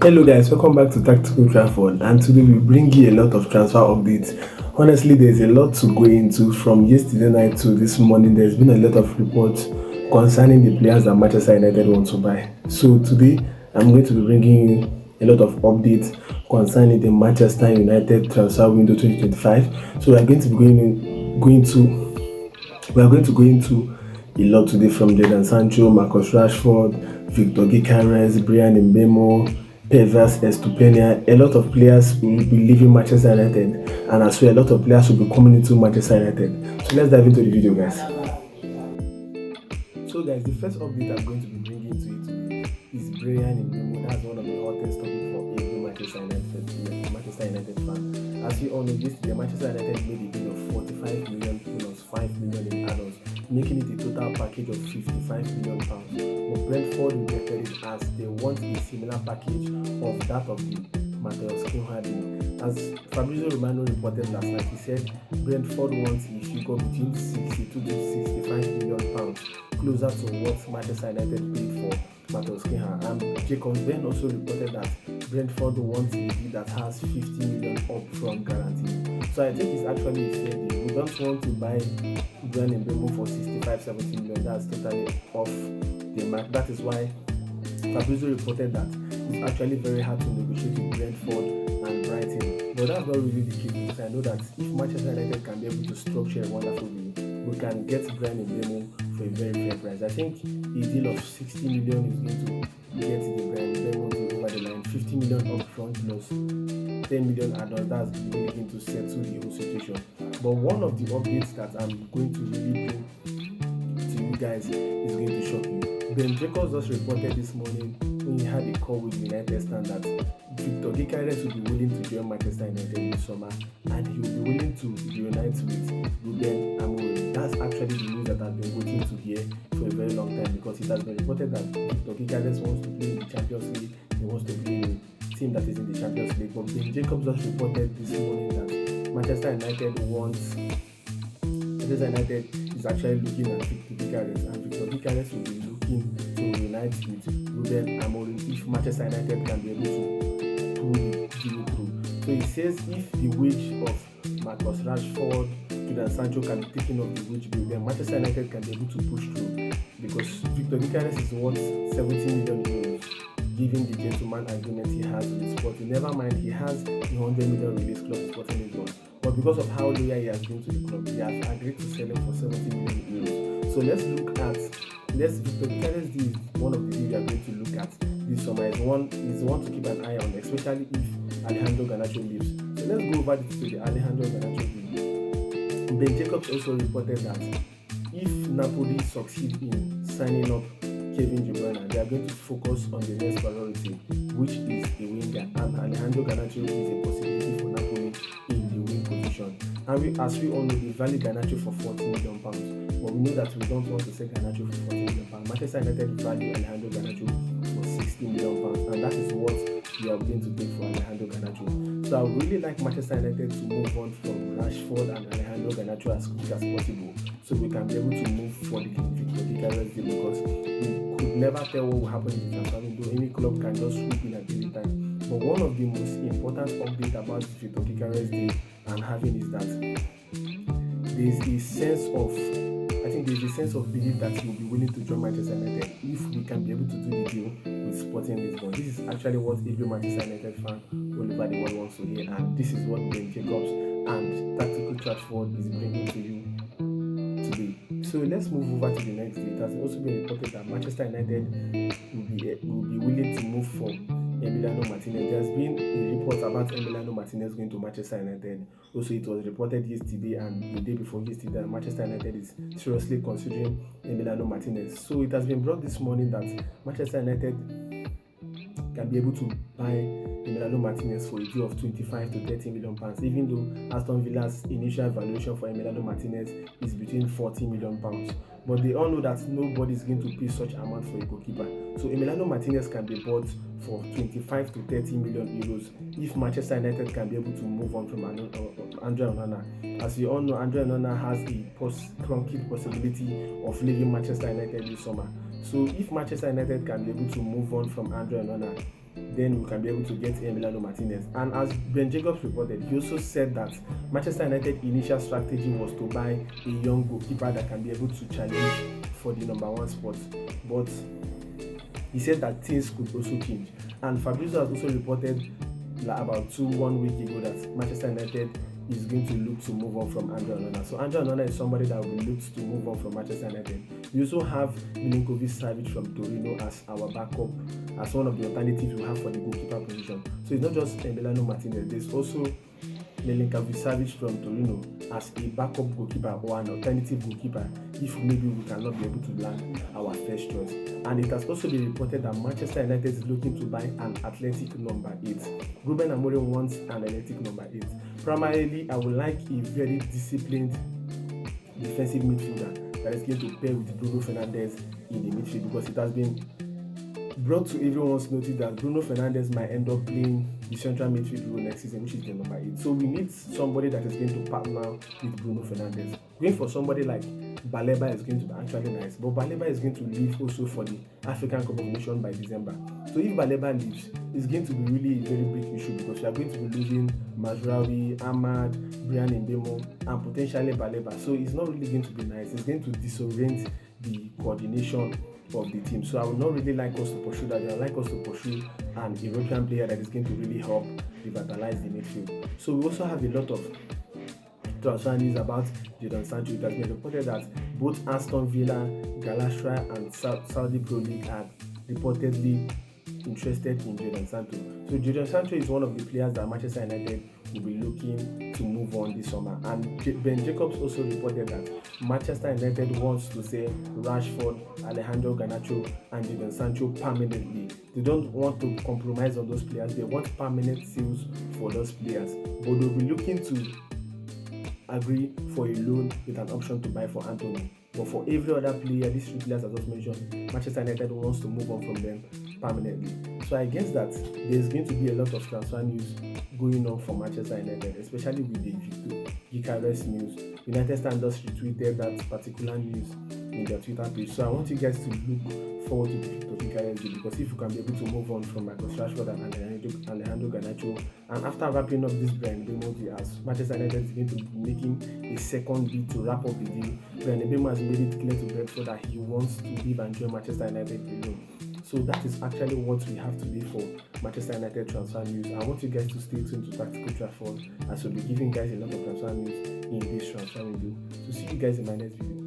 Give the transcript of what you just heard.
Hello guys, welcome back to Tactical Trafford, and today we bring you a lot of transfer updates. Honestly, there's a lot to go into from yesterday night to this morning. There's been a lot of reports concerning the players that Manchester United want to buy. So today I'm going to be bringing you a lot of updates concerning the Manchester United transfer window 2025. So we are going to go into a lot today, from Jadon Sancho, Rashford, Viktor, Gyökeres, Bryan, Mbeumo, Pervers, Estupenia. A lot of players will be leaving Manchester United, and as well a lot of players will be coming into Manchester United. So let's dive into the video, guys. So guys, the first update I'm going to be bringing to you today is Bryan Mbeumo. That's one of the hottest topics for every Manchester United fan. As you all know, yesterday Manchester United made a bid of 45 million plus 5 million in add-ons, making it a total package of 55 million pounds. But Brentford rejected it as they want a similar package of that of the Matheus Cunha. As Fabrizio Romano reported last night, he said Brentford wants a figure between 62 to 65 million pounds, closer to what Manchester United paid for Matheus Cunha. And Jacobs then also reported that Brentford wants a deal that has 50 million upfront guarantee. So I think it's actually a fair deal. We don't want to buy Bryan Mbeumo for 65-70 million. That's totally off the mark. That is why Fabrizio reported that it's actually very hard to negotiate with Brentford and Brighton. But that's not really the case, because I know that if Manchester United can be able to structure a wonderful deal, we can get Bryan Mbeumo for a very fair price. I think a deal of 60 million is going to get the Bryan Mbeumo deal over the line. 50 million upfront plus 10 million add-ons. That's really going to settle the whole situation. But one of the updates that I'm going to really bring to you guys is going to shock you. Ben Jacobs just reported this morning when he had a call with United stand that Viktor Gyökeres will be willing to join Manchester United this summer, and he will be willing to reunite with Rashford and Antony. That's actually the news that I've been waiting to hear for a very long time, because it has been reported that Viktor Gyökeres wants to play in the Champions League. He wants to play in a team that is in the Champions League. But Ben Jacobs just reported this morning that Manchester United is actually looking at Viktor Gyökeres, and Viktor Gyökeres will be looking to reunite with Rashford and Antony if Manchester United can be able to pull the deal through. So he says if the wage of Rashford, Jadon Sancho can be taken off the wage bill, then Manchester United can be able to push through, because Viktor Gyökeres is worth 70 million euros, given the gentleman agreement he has with Sporting. Never mind, he has a 100 million release clause Sporting Lisbon. But because of how loyal he has been to the club, he has agreed to sell him for 70 million euros. So Viktor Gyökeres deal is one of the deals we are going to look at this summer. Is one to keep an eye on, especially if Alejandro Garnacho leaves. So let's go over to the Alejandro Garnacho deal. Ben Jacobs also reported that if Napoli succeed in signing up Kevin De Bruyne, they are going to focus on the next priority, which is a winger, and Alejandro Garnacho is a possibility for Napoli in the wing position. And as we all know, they value Garnacho for 40 million pounds, but we know that we don't want to sell Garnacho for 40 million pounds. Manchester United value Alejandro Garnacho for 60 million pounds, and that is what we are going to pay for Alejandro Garnacho. So I would really like Manchester United to move on from Rashford and Alejandro Garnacho as quick as possible, so we can be able to move for the Viktor Gyökeres deal, because we could never tell what will happen in the transfer window. Any club can just swoop in at any time. But one of the most important updates about the Viktor Gyökeres deal and having is that there's a sense of belief that he will be willing to join Manchester United if we can be able to do the deal with Sporting Lisbon. This is actually what every Manchester United fan all over the world wants to hear, and this is what Ben Jacobs and Tactical Trafford is bringing to you today. So let's move over to the next day. It has also been reported that Manchester United will be willing to move for Emiliano Martinez. There's been a report about Emiliano Martinez going to Manchester United. Also, it was reported yesterday and the day before yesterday that Manchester United is seriously considering Emiliano Martinez. So it has been brought this morning that Manchester United can be able to buy Emiliano Martinez for a deal of 25 to 30 million pounds, even though Aston Villa's initial valuation for Emiliano Martinez is between 40 million pounds. But they all know that nobody is going to pay such amount for a goalkeeper. So Emiliano Martinez can be bought for 25 to 30 million euros if Manchester United can be able to move on from André Onana. As you all know, André Onana has a concrete possibility of leaving Manchester United this summer. So if Manchester United can be able to move on from André Onana, then we can be able to get Emiliano Martinez. And as Ben Jacobs reported, he also said that Manchester United's initial strategy was to buy a young goalkeeper that can be able to challenge for the number 1 spot. But he said that things could also change. And Fabrizio has also reported about 1 week ago that Manchester United is going to look to move on from André Onana. So André Onana is somebody that will look to move on from Manchester United. We also have Milinkovic-Savic from Torino as our backup, as one of the alternatives we have for the goalkeeper position. So it's not just Emiliano Martinez. There's also Milinkovic-Savic from Torino as a backup goalkeeper or an alternative goalkeeper if maybe we cannot be able to land our first choice. And it has also been reported that Manchester United is looking to buy an athletic number 8. Ruben Amorim wants an athletic number 8. Primarily, I would like a very disciplined defensive midfielder that is going to pair with Bruno Fernandes in the midfield, because it has been brought to everyone's notice that Bruno Fernandes might end up playing the central midfield role next season, which is the number 8. So we need somebody that is going to partner with Bruno Fernandes. Going for somebody like Baleba is going to be actually nice, but Baleba is going to leave also for the African Cup of Nations by December. So if Baleba leaves, it's going to be really a very big issue, because we are going to be losing Mazraoui, Ahmad, Bryan, Mbeumo, and potentially Baleba. So it's not really going to be nice. It's going to disorient the coordination of the team. So I would not really like us to pursue that. I would like us to pursue an European player that is going to really help revitalize the midfield. So we also have a lot of transfer news about Jadon Sancho. It has been reported that both Aston Villa, Galatasaray, and Saudi Pro League are reportedly interested in Jadon Sancho. So Jadon Sancho is one of the players that Manchester United will be looking to move on this summer. And Ben Jacobs also reported that Manchester United wants to sell Rashford, Alejandro Garnacho, and Jadon Sancho permanently. They don't want to compromise on those players. They want permanent sales for those players. But they'll be looking to agree for a loan with an option to buy for Antony. But for every other player, these 3 players I just mentioned, Manchester United wants to move on from them permanently. So I guess that there's going to be a lot of transfer news going on for Manchester United, especially with the Viktor Gyökeres news. United Stand just retweeted that particular news in their Twitter page. So I want you guys to look forward to the Viktor Gyökeres deal, because if you can be able to move on from Rashford and Alejandro Garnacho, and after wrapping up this Bryan Mbeumo deal, as Manchester United is going to be making a second bid to wrap up the deal, Bryan Mbeumo has made it clear to Brentford that he wants to leave and join Manchester United alone. So that is actually what we have today for Manchester United transfer news. I want you guys to stay tuned to Tactical Transfer, as we'll be giving guys a lot of transfer news in this transfer window. So see you guys in my next video.